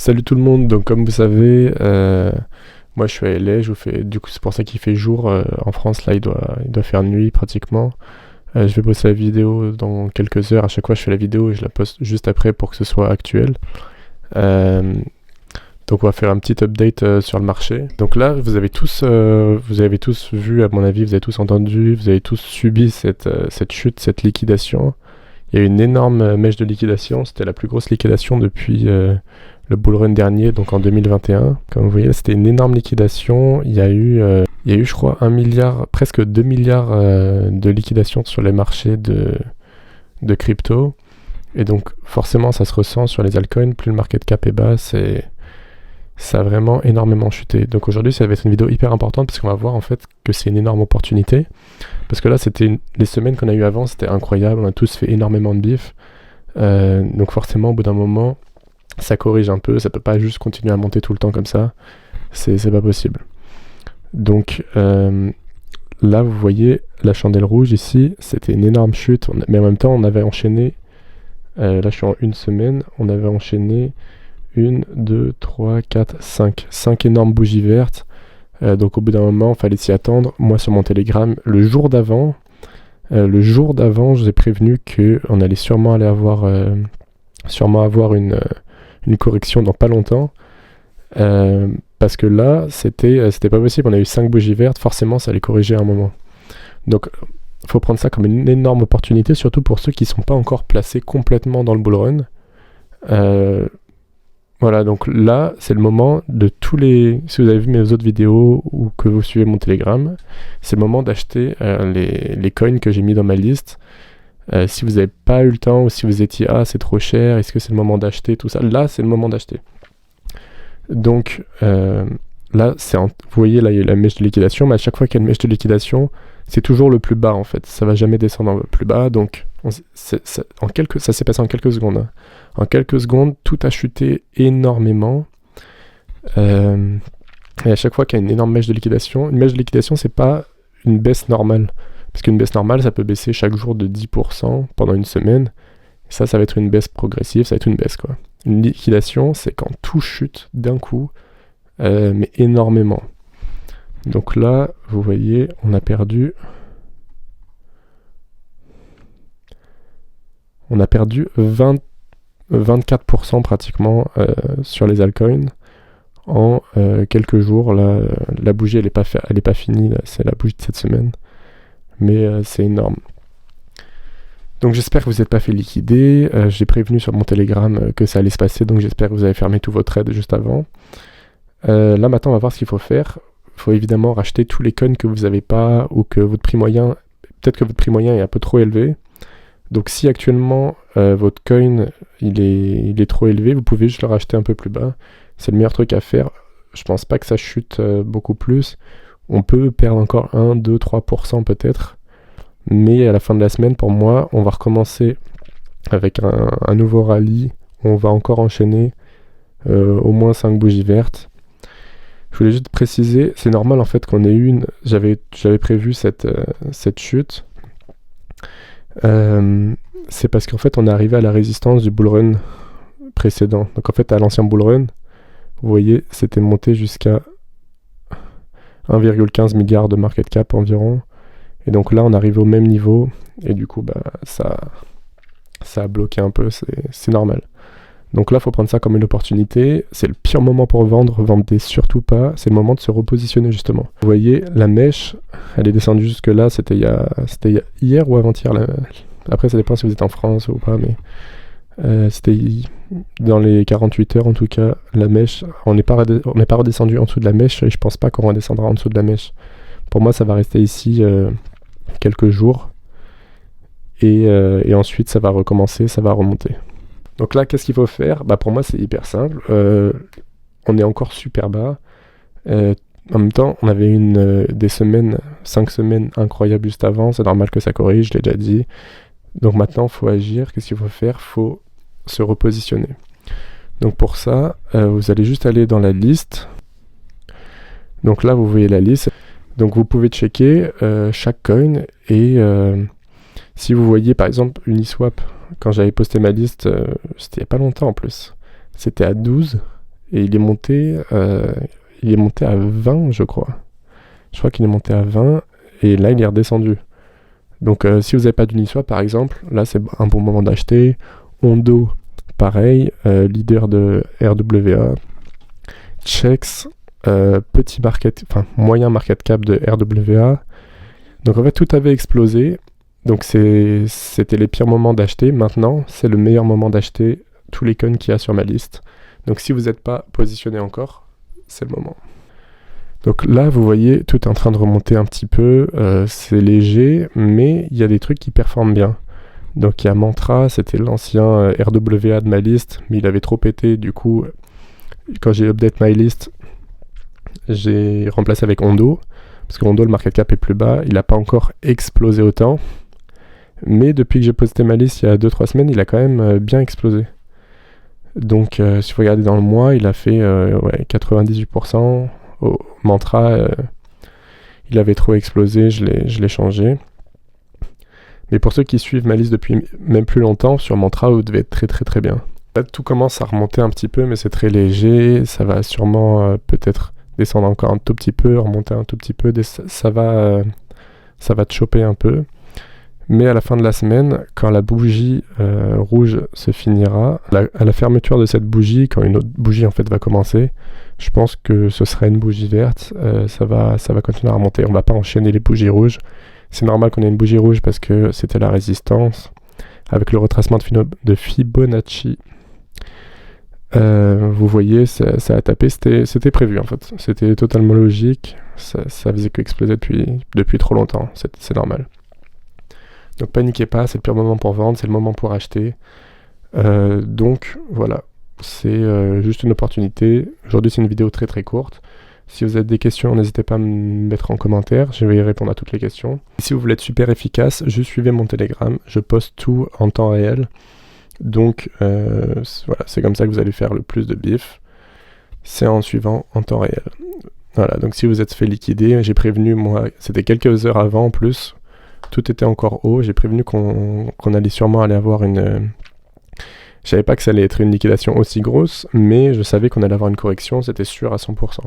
Salut tout le monde, donc comme vous savez, moi je suis à LA, du coup c'est pour ça qu'il fait jour, en France là il doit faire nuit pratiquement. Je vais poster la vidéo dans quelques heures, à chaque fois je fais la vidéo et je la poste juste après pour que ce soit actuel. Euh, donc on va faire un petit update sur le marché. Donc là vous avez tous vu à mon avis, vous avez tous entendu, vous avez tous subi cette chute, cette liquidation. Il y a eu une énorme mèche de liquidation, c'était la plus grosse liquidation depuis le bull run dernier, donc en 2021. Comme vous voyez, c'était une énorme liquidation. Il y a eu je crois 1 milliard, presque 2 milliards de liquidation sur les marchés de crypto. Et donc forcément ça se ressent sur les altcoins, plus le market cap est bas, ça a vraiment énormément chuté. Donc aujourd'hui ça va être une vidéo hyper importante parce qu'on va voir en fait que c'est une énorme opportunité. Parce que là les semaines qu'on a eues avant c'était incroyable, on a tous fait énormément de bif. Donc forcément au bout d'un moment ça corrige un peu, ça peut pas juste continuer à monter tout le temps comme ça, c'est pas possible. Donc là vous voyez la chandelle rouge ici, c'était une énorme chute, mais en même temps on avait enchaîné, là je suis en une semaine, on avait enchaîné 1, 2, 3, 4, 5 énormes bougies vertes. Donc au bout d'un moment, il fallait s'y attendre. Moi sur mon Telegram, le jour d'avant, je vous ai prévenu qu'on allait sûrement avoir une correction dans pas longtemps. Parce que là, c'était pas possible. On a eu 5 bougies vertes, forcément ça allait corriger à un moment. Donc il faut prendre ça comme une énorme opportunité, surtout pour ceux qui ne sont pas encore placés complètement dans le bull run. Voilà, donc là, c'est le moment de si vous avez vu mes autres vidéos ou que vous suivez mon Telegram, c'est le moment d'acheter les coins que j'ai mis dans ma liste. Si vous n'avez pas eu le temps ou si vous étiez « Ah, c'est trop cher, est-ce que c'est le moment d'acheter ?» tout ça, là, c'est le moment d'acheter. Donc, là, vous voyez, là, il y a eu la mèche de liquidation, mais à chaque fois qu'il y a une mèche de liquidation, c'est toujours le plus bas, en fait. Ça va jamais descendre le plus bas, donc ça s'est passé en quelques secondes. Hein. En quelques secondes, tout a chuté énormément. Et à chaque fois qu'il y a une énorme mèche de liquidation, c'est pas une baisse normale. Parce qu'une baisse normale, ça peut baisser chaque jour de 10% pendant une semaine. Ça va être une baisse progressive, ça va être une baisse, quoi. Une liquidation, c'est quand tout chute d'un coup, mais énormément. Donc là, vous voyez, on a perdu 24% pratiquement sur les altcoins en quelques jours. Là, la bougie elle est pas finie, là, c'est la bougie de cette semaine, mais c'est énorme. Donc j'espère que vous n'êtes pas fait liquider. J'ai prévenu sur mon Telegram que ça allait se passer, donc j'espère que vous avez fermé tous vos trades juste avant. Là maintenant on va voir ce qu'il faut faire. Il faut évidemment racheter tous les coins que vous n'avez pas, ou que votre prix moyen, peut-être que votre prix moyen est un peu trop élevé. Donc si actuellement votre coin il est trop élevé, vous pouvez juste le racheter un peu plus bas. C'est le meilleur truc à faire. Je pense pas que ça chute beaucoup plus. On peut perdre encore 1, 2, 3% peut-être. Mais à la fin de la semaine, pour moi, on va recommencer avec un nouveau rallye. On va encore enchaîner au moins 5 bougies vertes. Je voulais juste préciser, c'est normal en fait qu'on ait eu j'avais prévu cette chute. C'est parce qu'en fait on est arrivé à la résistance du bull run précédent. Donc en fait à l'ancien bull run, vous voyez, c'était monté jusqu'à 1,15 milliard de market cap environ. Et donc là on arrive au même niveau et du coup ça a bloqué un peu, c'est normal. Donc là, il faut prendre ça comme une opportunité. C'est le pire moment pour vendre. Vendez surtout pas. C'est le moment de se repositionner, justement. Vous voyez, la mèche, elle est descendue jusque là. C'était hier ou avant-hier. Après, ça dépend si vous êtes en France ou pas. Mais c'était dans les 48 heures, en tout cas, la mèche. On n'est pas redescendu en dessous de la mèche. Et je pense pas qu'on redescendra en dessous de la mèche. Pour moi, ça va rester ici quelques jours. Et ensuite, ça va recommencer. Ça va remonter. Donc là, qu'est-ce qu'il faut faire ? Pour moi, c'est hyper simple. On est encore super bas. En même temps, on avait 5 semaines incroyables juste avant. C'est normal que ça corrige, je l'ai déjà dit. Donc maintenant, il faut agir. Qu'est-ce qu'il faut faire ? Il faut se repositionner. Donc pour ça, vous allez juste aller dans la liste. Donc là, vous voyez la liste. Donc vous pouvez checker chaque coin. Et si vous voyez, par exemple, Uniswap, quand j'avais posté ma liste, c'était il n'y a pas longtemps en plus, c'était à 12, et il est monté à 20, je crois. Je crois qu'il est monté à 20, et là, il est redescendu. Donc, si vous n'avez pas d'Uniswap, par exemple, là, c'est un bon moment d'acheter. Ondo, pareil, leader de RWA. Chex, moyen market cap de RWA. Donc, en fait, tout avait explosé. Donc, c'était les pires moments d'acheter. Maintenant, c'est le meilleur moment d'acheter tous les coins qu'il y a sur ma liste. Donc, si vous n'êtes pas positionné encore, c'est le moment. Donc là, vous voyez, tout est en train de remonter un petit peu. C'est léger, mais il y a des trucs qui performent bien. Donc il y a Mantra, c'était l'ancien RWA de ma liste, mais il avait trop pété. Du coup, quand j'ai update my list, j'ai remplacé avec Ondo. Parce que Ondo, le market cap est plus bas. Il n'a pas encore explosé autant. Mais depuis que j'ai posté ma liste il y a 2-3 semaines, il a quand même bien explosé. Donc si vous regardez dans le mois, il a fait 98%. Au Mantra, il avait trop explosé, je l'ai changé. Mais pour ceux qui suivent ma liste depuis même plus longtemps, sur Mantra, vous devez être très très très bien. Là, tout commence à remonter un petit peu, mais c'est très léger. Ça va sûrement peut-être descendre encore un tout petit peu, remonter un tout petit peu. Ça va te choper un peu. Mais à la fin de la semaine, quand la bougie rouge se finira, à la fermeture de cette bougie, quand une autre bougie en fait va commencer, je pense que ce sera une bougie verte. Ça va continuer à remonter. On va pas enchaîner les bougies rouges. C'est normal qu'on ait une bougie rouge parce que c'était la résistance. Avec le retracement de Fibonacci, vous voyez, ça a tapé. C'était prévu en fait. C'était totalement logique. Ça faisait que exploser depuis trop longtemps. C'est normal. Donc paniquez pas, c'est le pire moment pour vendre, c'est le moment pour acheter. Donc voilà, c'est juste une opportunité. Aujourd'hui c'est une vidéo très très courte. Si vous avez des questions, n'hésitez pas à me mettre en commentaire, je vais y répondre à toutes les questions. Et si vous voulez être super efficace, juste suivez mon Telegram, je poste tout en temps réel. Donc voilà, c'est comme ça que vous allez faire le plus de bif. C'est en suivant en temps réel. Voilà, donc si vous êtes fait liquider, j'ai prévenu, moi, c'était quelques heures avant en plus. Tout était encore haut, j'ai prévenu qu'on allait sûrement avoir une... Je savais pas que ça allait être une liquidation aussi grosse, mais je savais qu'on allait avoir une correction, c'était sûr à 100%.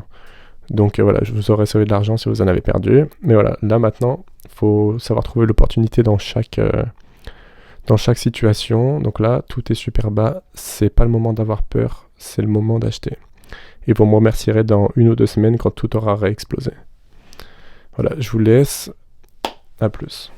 Donc voilà, je vous aurais sauvé de l'argent si vous en avez perdu. Mais voilà, là maintenant, il faut savoir trouver l'opportunité dans chaque situation. Donc là, tout est super bas, c'est pas le moment d'avoir peur, c'est le moment d'acheter. Et vous me remercierez dans 1 ou 2 semaines quand tout aura réexplosé. Voilà, je vous laisse, à plus.